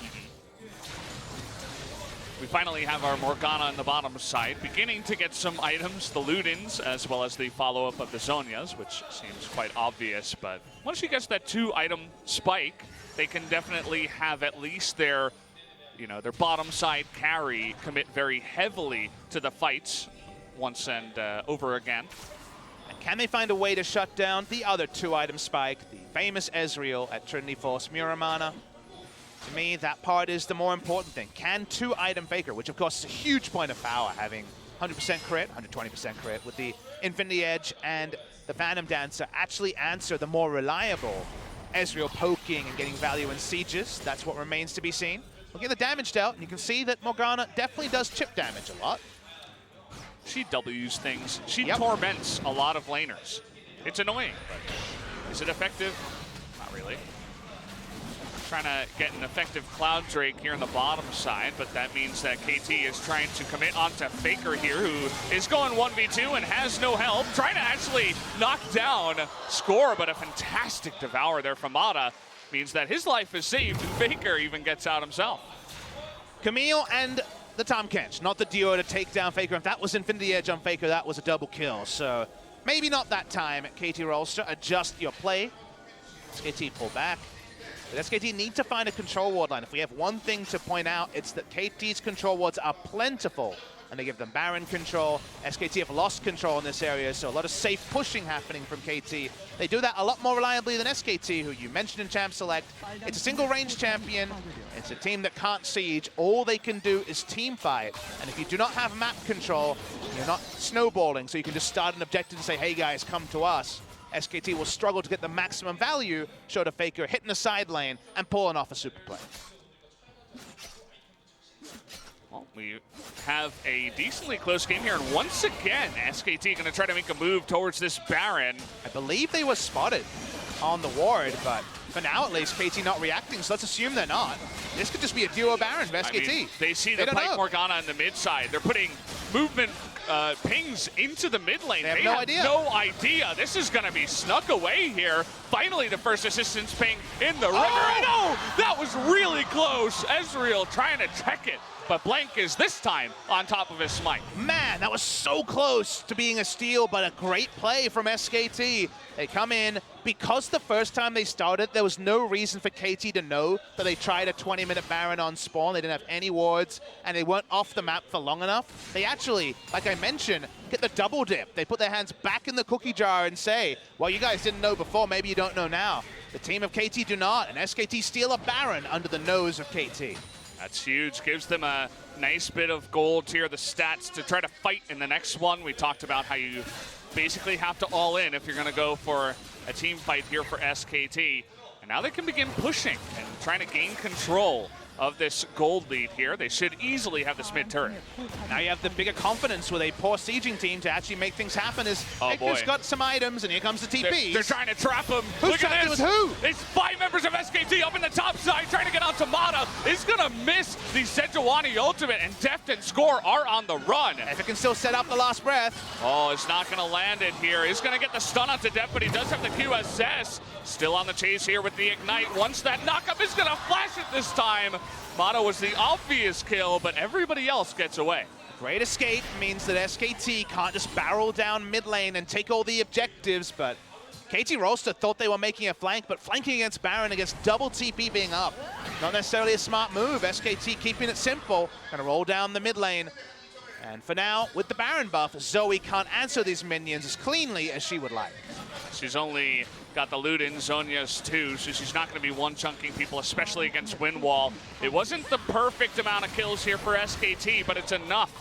We finally have our Morgana on the bottom side, beginning to get some items, the Ludens, as well as the follow-up of the Zhonya's, which seems quite obvious. But once she gets that 2-item spike, they can definitely have at least their bottom side carry commit very heavily to the fights once and over again. And can they find a way to shut down the other 2-item spike, the famous Ezreal at Trinity Force Muramana? To me, that part is the more important thing. Can 2-item FLICKR, which of course is a huge point of power, having 100% crit, 120% crit, with the Infinity Edge and the Phantom Dancer, actually answer the more reliable Ezreal poking and getting value in sieges? That's what remains to be seen. We'll get the damage dealt, and you can see that Morgana definitely does chip damage a lot. She W's things. She torments a lot of laners. It's annoying, but is it effective? Not really. Trying to get an effective Cloud Drake here on the bottom side, but that means that KT is trying to commit onto FLICKR here, who is going 1v2 and has no help. Trying to actually knock down Score, but a fantastic devour there from Mata means that his life is saved, and FLICKR even gets out himself. Camille and the Tahm Kench, not the duo to take down FLICKR. If that was Infinity Edge on FLICKR, that was a double kill. So maybe not that time. KT Rolster, adjust your play. SKT pull back. But SKT need to find a control ward line. If we have one thing to point out, it's that KT's control wards are plentiful, and they give them Baron control. SKT have lost control in this area, so a lot of safe pushing happening from KT. They do that a lot more reliably than SKT, who you mentioned in Champ Select. It's a single range champion. It's a team that can't siege. All they can do is team fight. And if you do not have map control, you're not snowballing, so you can just start an objective and say, hey guys, come to us. SKT will struggle to get the maximum value, show to FLICKR, hitting the side lane, and pulling off a super play. Well, we have a decently close game here, and once again, SKT going to try to make a move towards this Baron. I believe they were spotted on the ward, but for now at least, KT not reacting, so let's assume they're not. This could just be a duo Baron for SKT. I mean, they see the Pike Morgana on the mid side. They're putting movement pings into the mid lane. They have no idea. This is going to be snuck away here. Finally, the first assistance ping in the river. No, that was really close. Ezreal trying to check it, but Blank is this time on top of his smite. Man, that was so close to being a steal, but a great play from SKT. They come in. Because the first time they started, there was no reason for KT to know that they tried a 20-minute Baron on spawn. They didn't have any wards, and they weren't off the map for long enough. They actually, like I mentioned, get the double dip. They put their hands back in the cookie jar and say, well, you guys didn't know before, maybe you don't know now. The team of KT do not, and SKT steal a Baron under the nose of KT. That's huge. Gives them a nice bit of gold here, the stats to try to fight in the next one. We talked about how you basically have to all in if you're going to go for a team fight here for SKT. And now they can begin pushing and trying to gain control of this gold lead here. They should easily have this mid turret. Now you have the bigger confidence with a poor sieging team to actually make things happen as FLICKR's got some items, and here comes the TP. They're trying to trap him. Look at this. Who? It's 5 members of SKT up in the top side trying to get onto Mata. Is going to miss the Sejuani ultimate, and Deft and Score are on the run. If it can still set up the last breath. Oh, it's not going to land it here. He's going to get the stun onto Deft, but he does have the QSS. Still on the chase here with the Ignite. Once that knockup is going to flash it this time. Mata was the obvious kill, but everybody else gets away. Great escape means that SKT can't just barrel down mid lane and take all the objectives, but KT Rolster thought they were making a flank, but flanking against Baron against double TP being up, not necessarily a smart move. SKT keeping it simple, gonna roll down the mid lane. And for now, with the Baron buff, Zoe can't answer these minions as cleanly as she would like. She's only got the loot in Zhonya's too, so she's not going to be one-chunking people, especially against Windwall. It wasn't the perfect amount of kills here for SKT, but it's enough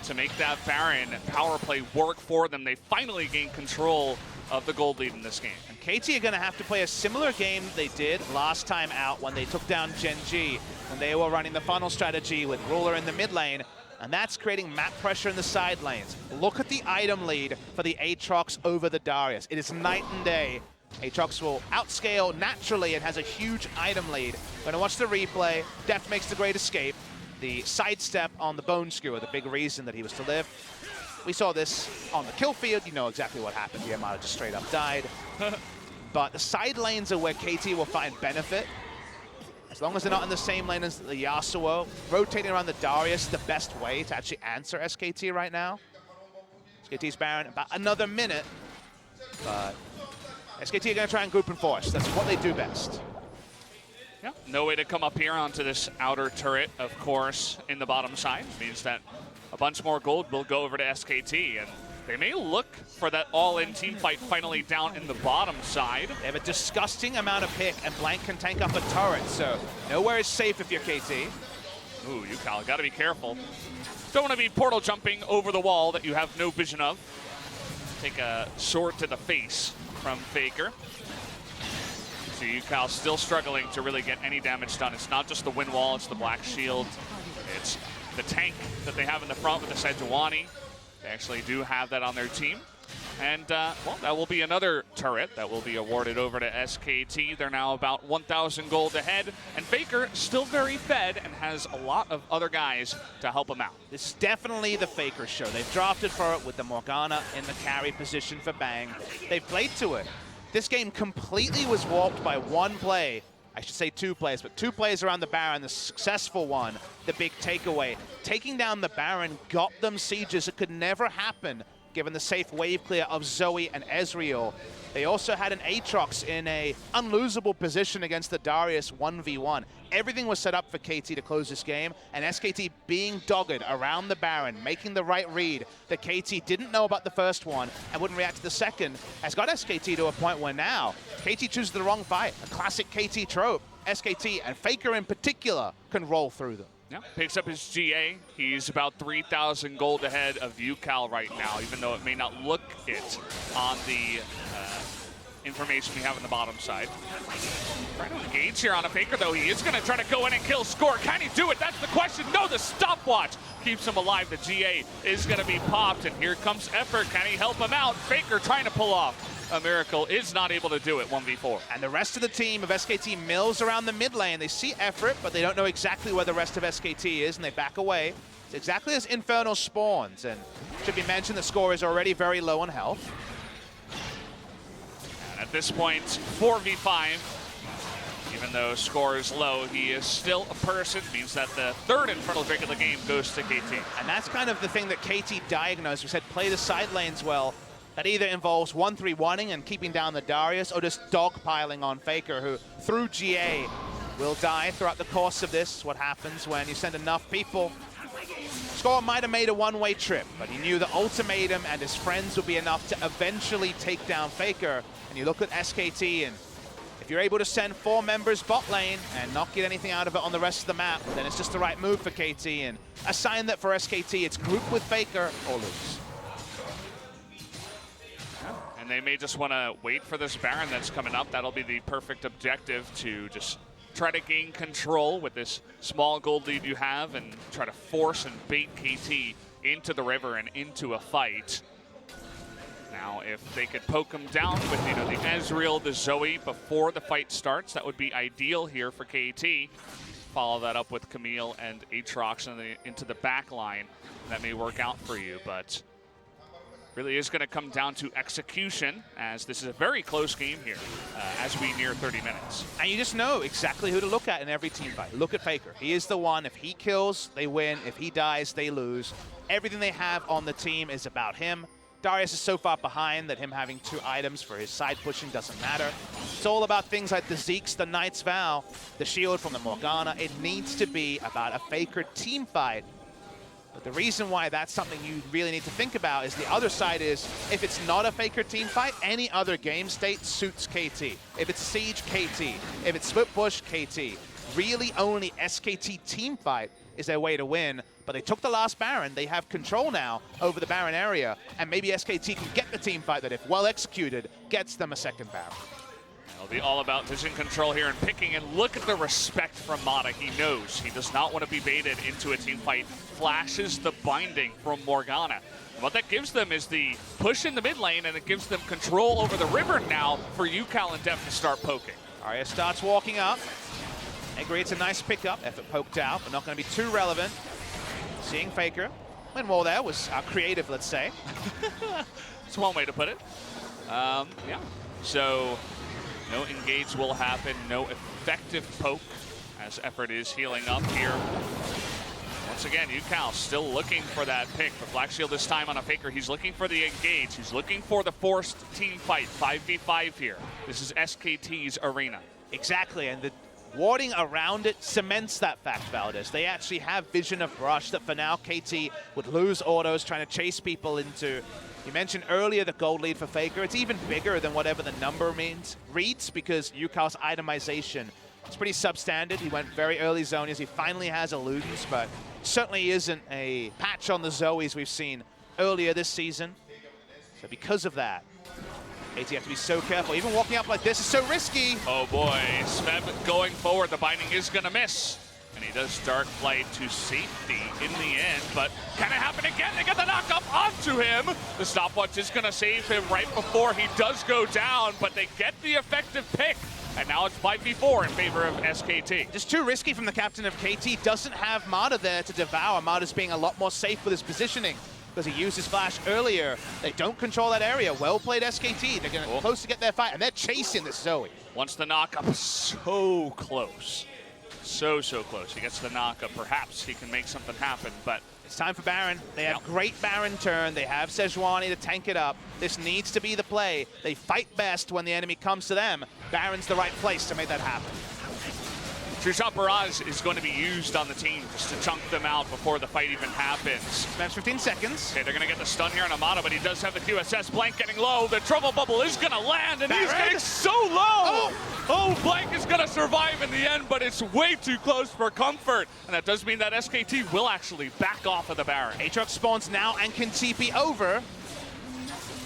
to make that Baron power play work for them. They finally gained control of the gold lead in this game. And KT are going to have to play a similar game they did last time out when they took down Gen G, when they were running the funnel strategy with Ruler in the mid lane. And that's creating map pressure in the side lanes. Look at the item lead for the Aatrox over the Darius. It is night and day. Aatrox will outscale naturally and has a huge item lead. Gonna watch the replay. Deft makes the great escape. The sidestep on the Bone Skewer, the big reason that he was to live. We saw this on the kill field. You know exactly what happened. Yamada just straight up died. But the side lanes are where KT will find benefit. As long as they're not in the same lane as the Yasuo, rotating around the Darius is the best way to actually answer SKT right now. SKT's Baron, about another minute, but SKT are going to try and group and force. That's what they do best. Yeah, no way to come up here onto this outer turret, of course, in the bottom side. Means that a bunch more gold will go over to SKT, and they may look for that all-in team fight finally down in the bottom side. They have a disgusting amount of pick, and Blank can tank up a turret, so nowhere is safe if you're KT. Ooh, Yukal, gotta be careful. Don't want to be portal jumping over the wall that you have no vision of. Take a sword to the face from FLICKR. So Yukal still struggling to really get any damage done. It's not just the wind wall, it's the black shield. It's the tank that they have in the front with the Sejuani. They actually do have that on their team. And, well, that will be another turret that will be awarded over to SKT. They're now about 1,000 gold ahead. And FLICKR still very fed and has a lot of other guys to help him out. This is definitely the FLICKR show. They've drafted for it with the Morgana in the carry position for Bang. They've played to it. This game completely was warped by one play. I should say two plays, but two plays around the Baron, the successful one, the big takeaway. Taking down the Baron got them sieges. It could never happen given the safe wave clear of Zoe and Ezreal. They also had an Aatrox in a unlosable position against the Darius 1v1. Everything was set up for KT to close this game, and SKT being dogged around the Baron, making the right read that KT didn't know about the first one and wouldn't react to the second, has got SKT to a point where now KT chooses the wrong fight. A classic KT trope. SKT, and FLICKR in particular, can roll through them. Yeah, picks up his GA. He's about 3,000 gold ahead of UCal right now, even though it may not look it on the information we have on the bottom side. Trying to engage here on a FLICKR, though. He is going to try to go in and kill Score. Can he do it? That's the question. No, the stopwatch keeps him alive. The GA is going to be popped, and here comes Effort. Can he help him out? FLICKR trying to pull off a miracle, is not able to do it 1v4. And the rest of the team of SKT mills around the mid lane. They see Effort, but they don't know exactly where the rest of SKT is, and they back away. It's exactly as Infernal spawns, and should be mentioned the Score is already very low on health. And at this point, 4v5. Even though Score is low, he is still a person. Means that the third Infernal Drake of the game goes to KT. And that's kind of the thing that KT diagnosed. We said play the side lanes well. That either involves 1-3-1ing and keeping down the Darius, or just dogpiling on FLICKR, who through GA will die throughout the course of this. What happens when you send enough people. Score might have made a one-way trip, but he knew the ultimatum and his friends would be enough to eventually take down FLICKR. And you look at SKT, and if you're able to send 4 members bot lane and not get anything out of it on the rest of the map, then it's just the right move for KT, and a sign that for SKT, it's group with FLICKR or lose. And they may just want to wait for this Baron that's coming up. That'll be the perfect objective to just try to gain control with this small gold lead you have and try to force and bait KT into the river and into a fight. Now, if they could poke him down with, you know, the Ezreal, the Zoe before the fight starts, that would be ideal here for KT. Follow that up with Camille and Aatrox into the back line. That may work out for you, but really is going to come down to execution, as this is a very close game here as we near 30 minutes. And you just know exactly who to look at in every team fight. Look at FLICKR. He is the one. If he kills, they win. If he dies, they lose. Everything they have on the team is about him. Darius is so far behind that him having 2 items for his side pushing doesn't matter. It's all about things like the Zeeks, the Knight's Vow, the shield from the Morgana. It needs to be about a FLICKR team fight. But the reason why that's something you really need to think about is the other side is, if it's not a FLICKR team fight, any other game state suits KT. If it's Siege, KT. If it's Split Push, KT. Really only SKT team fight is their way to win. But they took the last Baron. They have control now over the Baron area. And maybe SKT can get the team fight that, if well executed, gets them a second Baron. It'll be all about vision control here and picking, and look at the respect from Mata. He knows he does not want to be baited into a team fight. Flashes the binding from Morgana. And what that gives them is the push in the mid lane, and it gives them control over the river now for UCal and Def to start poking. Arya starts walking up. Agree, it's a nice pickup. Effort poked out, but not going to be too relevant. Seeing FLICKR. Win wall there was creative, let's say. It's one way to put it. Yeah. So no engage will happen. No effective poke as Effort is healing up here. Once again, UCal still looking for that pick, but Black Shield this time on a FLICKR. He's looking for the engage. He's looking for the forced team fight. 5v5 here. This is SKT's arena. Exactly, and the warding around it cements that fact, Valdez. They actually have vision of brush that for now KT would lose autos trying to chase people into. You mentioned earlier the gold lead for FLICKR. It's even bigger than whatever the number reads, because UCal's itemization is pretty substandard. He went very early Zonias. He finally has illusions, but certainly isn't a patch on the Zoes we've seen earlier this season. So because of that, KT have to be so careful. Even walking up like this is so risky. Oh boy, Smeb going forward. The binding is going to miss. And he does Dark Flight to safety in the end, but can it happen again? They get the knock up onto him. The stopwatch is gonna save him right before he does go down, but they get the effective pick. And now it's 5v4 in favor of SKT. Just too risky from the captain of KT. Doesn't have Mada there to devour. Mada's being a lot more safe with his positioning because he used his flash earlier. They don't control that area. Well played SKT. They're gonna close to get their fight, and they're chasing this Zoe. Once the knock-up, so close. So close. He gets the knock-up. Perhaps he can make something happen, but it's time for Baron. They have great Baron turn. They have Sejuani to tank it up. This needs to be the play. They fight best when the enemy comes to them. Baron's the right place to make that happen. True Shot Barrage is going to be used on the team just to chunk them out before the fight even happens. Maps 15 seconds. Okay, they're going to get the stun here on Amada, but he does have the QSS. Blank getting low. The Trouble Bubble is going to land, and he's getting so low. Oh, Blank is going to survive in the end, but it's way too close for comfort. And that does mean that SKT will actually back off of the Baron. Aatrox spawns now and can TP over.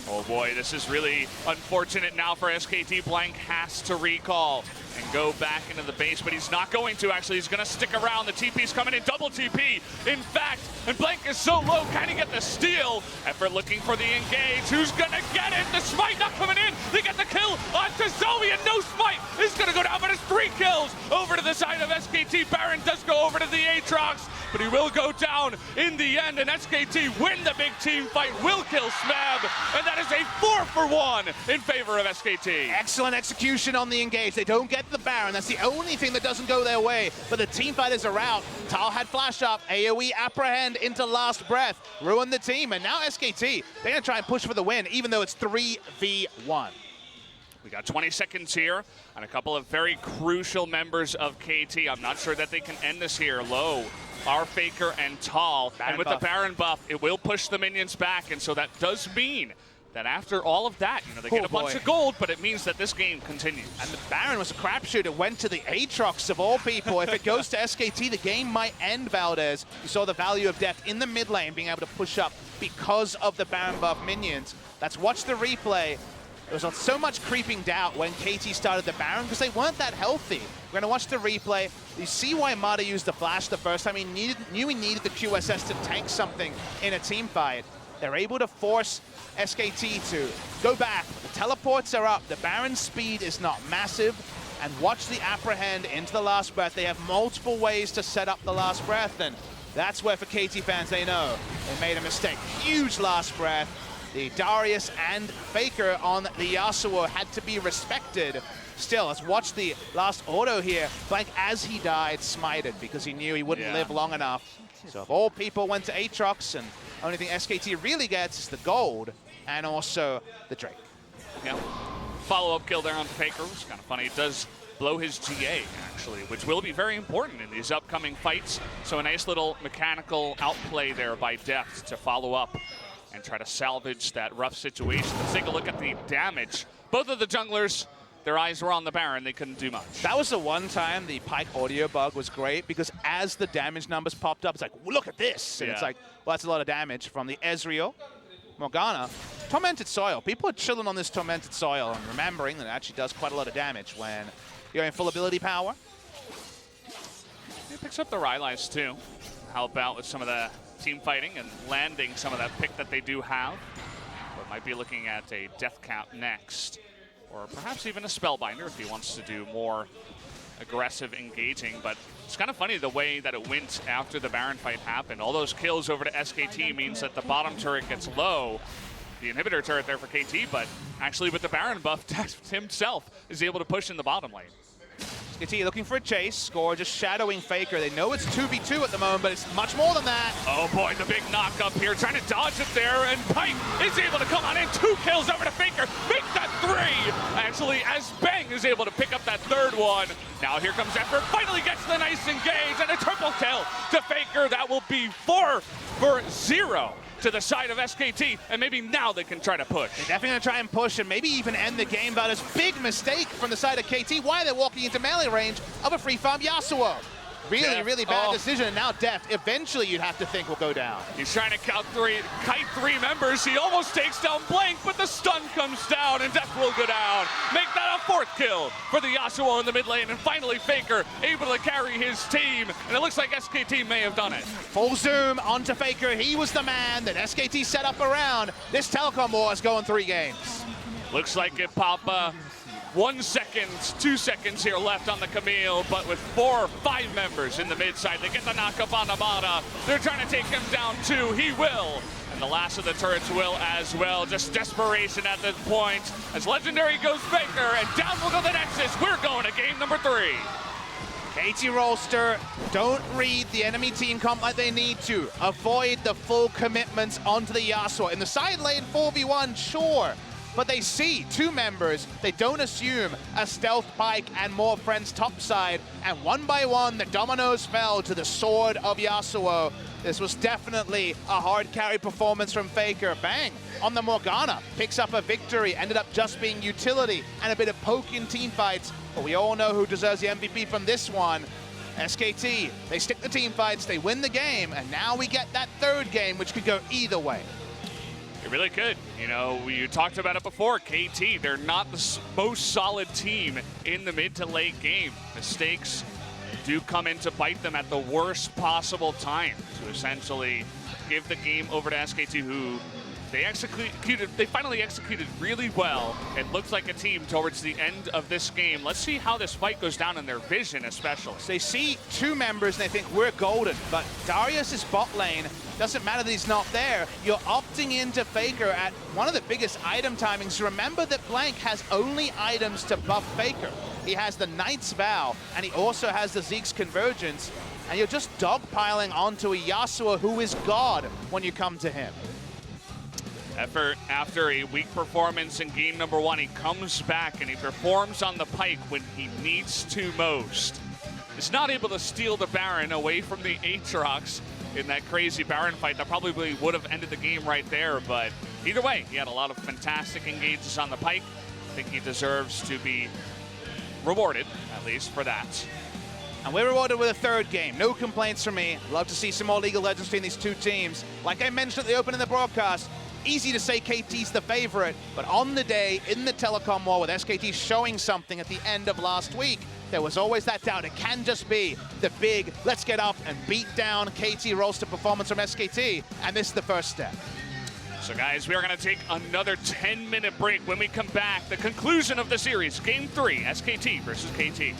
Oh boy, this is really unfortunate now for SKT. Blank has to recall and go back into the base, but he's not going to actually. He's going to stick around. The TP's coming in, double TP. In fact, and Blank is so low, can he get the steal? Effort looking for the engage. Who's going to get it? The smite not coming in. They get the kill onto Zoe, and no smite is going to go down, but it's 3 kills over to the side of SKT. Baron does go over to the Aatrox, but he will go down in the end, and SKT win the big team fight, will kill Smab, and that is a 4-for-1 in favor of SKT. Excellent execution on the engage. They don't get the Baron. That's the only thing that doesn't go their way, but the team fighters are out. Tal had flash up, AoE apprehend into last breath, ruined the team, and now SKT, they're gonna try and push for the win, even though it's 3v1. We got 20 seconds here on a couple of very crucial members of KT. I'm not sure that they can end this here. Low are FLICKR and Tal, and with the Baron buff, it will push the minions back, and so that does mean that after all of that, they get a bunch of gold, but it means that this game continues. And the Baron was a crapshoot. It went to the Aatrox of all people. If it goes to SKT, the game might end, Valdez. You saw the value of depth in the mid lane, being able to push up because of the Baron buff minions. Let's watch the replay. There was so much creeping doubt when KT started the Baron because they weren't that healthy. We're going to watch the replay. You see why Mada used the flash the first time. He knew he needed the QSS to tank something in a team fight. They're able to force SKT to go back. The teleports are up. The Baron's speed is not massive. And watch the apprehend into the last breath. They have multiple ways to set up the last breath. And that's where, for KT fans, they know they made a mistake. Huge last breath. The Darius and FLICKR on the Yasuo had to be respected. Still, let's watch the last auto here. Blank, as he died, smited because he knew he wouldn't live long enough. So if all people went to Aatrox, and only thing SKT really gets is the gold and also the Drake. Yeah. Follow-up kill there on FLICKR was kind of funny. It does blow his GA, actually, which will be very important in these upcoming fights. So a nice little mechanical outplay there by Deft to follow up and try to salvage that rough situation. Let's take a look at the damage. Both of the junglers, their eyes were on the Baron. They couldn't do much. That was the one time the Pyke audio bug was great because as the damage numbers popped up, it's like, well, look at this. And it's like, well, that's a lot of damage from the Ezreal, Morgana, Tormented Soil. People are chilling on this Tormented Soil and remembering that it actually does quite a lot of damage when you're in full ability power. He picks up the Rylai's too. Help out with some of the team fighting and landing some of that pick that they do have. But might be looking at a death count next, or perhaps even a Spellbinder if he wants to do more aggressive engaging. But it's kind of funny the way that it went after the Baron fight happened. All those kills over to SKT means that the bottom turret gets low. The inhibitor turret there for KT, but actually with the Baron buff, Deft himself is able to push in the bottom lane. SKT looking for a chase, Score just shadowing FLICKR. They know it's 2v2 at the moment, but it's much more than that. Oh boy, the big knock up here, trying to dodge it there, and Pyke is able to come on in. 2 kills over to FLICKR, make that 3! Actually, as Bang is able to pick up that 3rd one. Now here comes Effort, finally gets the nice engage, and a triple kill to FLICKR. That will be 4-0 to the side of SKT, and maybe now they can try to push. They're definitely going to try and push and maybe even end the game, but it's big mistake from the side of KT. Why they're walking into melee range of a free farm Yasuo. Really bad decision, and now Deft, eventually you'd have to think will go down. He's trying to kite three members. He almost takes down Blank, but the stun comes down, and Deft will go down. Make that a 4th kill for the Yasuo in the mid lane, and finally FLICKR able to carry his team, and it looks like SKT may have done it. Full zoom onto FLICKR. He was the man that SKT set up around. This Telecom war is going 3 games. Looks like it, Papa. 1 second, 2 seconds here left on the Camille, but with 4 or 5 members in the mid side, they get the knock up on Amada. They're trying to take him down too. He will. And the last of the turrets will as well. Just desperation at this point. As Legendary goes FLICKR, and down will go the Nexus. We're going to game number 3. KT Rolster don't read the enemy team comp like they need to. Avoid the full commitments onto the Yasuo. In the side lane, 4v1, sure. But they see 2 members, they don't assume a stealth pike and more friends topside, and one by one the dominoes fell to the sword of Yasuo. This was definitely a hard carry performance from FLICKR. Bang! On the Morgana, picks up a victory, ended up just being utility and a bit of poke in team fights, but we all know who deserves the MVP from this one. SKT, they stick the team fights, they win the game, and now we get that 3rd game, which could go either way. It really could. You know, you talked about it before. KT, they're not the most solid team in the mid to late game. Mistakes do come in to bite them at the worst possible time to essentially give the game over to SKT, who they finally executed really well. It looks like a team towards the end of this game. Let's see how this fight goes down in their vision, especially. So they see 2 members and they think we're golden, but Darius' bot lane, doesn't matter that he's not there. You're opting into FLICKR at one of the biggest item timings. Remember that Blank has only items to buff FLICKR. He has the Knight's Vow, and he also has the Zeke's Convergence, and you're just dogpiling onto a Yasuo who is God when you come to him. Effort after a weak performance in game number 1, he comes back and he performs on the pike when he needs to most. He's not able to steal the Baron away from the Aatrox in that crazy Baron fight. That probably would have ended the game right there, but either way, he had a lot of fantastic engages on the pike. I think he deserves to be rewarded, at least, for that. And we're rewarded with a 3rd game. No complaints from me. Love to see some more League of Legends between these 2 teams. Like I mentioned at the open in the broadcast, easy to say KT's the favorite, but on the day in the Telecom war with SKT showing something at the end of last week, there was always that doubt. It can just be the big, let's get up and beat down KT Rolster performance from SKT, and this is the first step. So guys, we are going to take another 10-minute break. When we come back, the conclusion of the series, Game 3, SKT versus KT.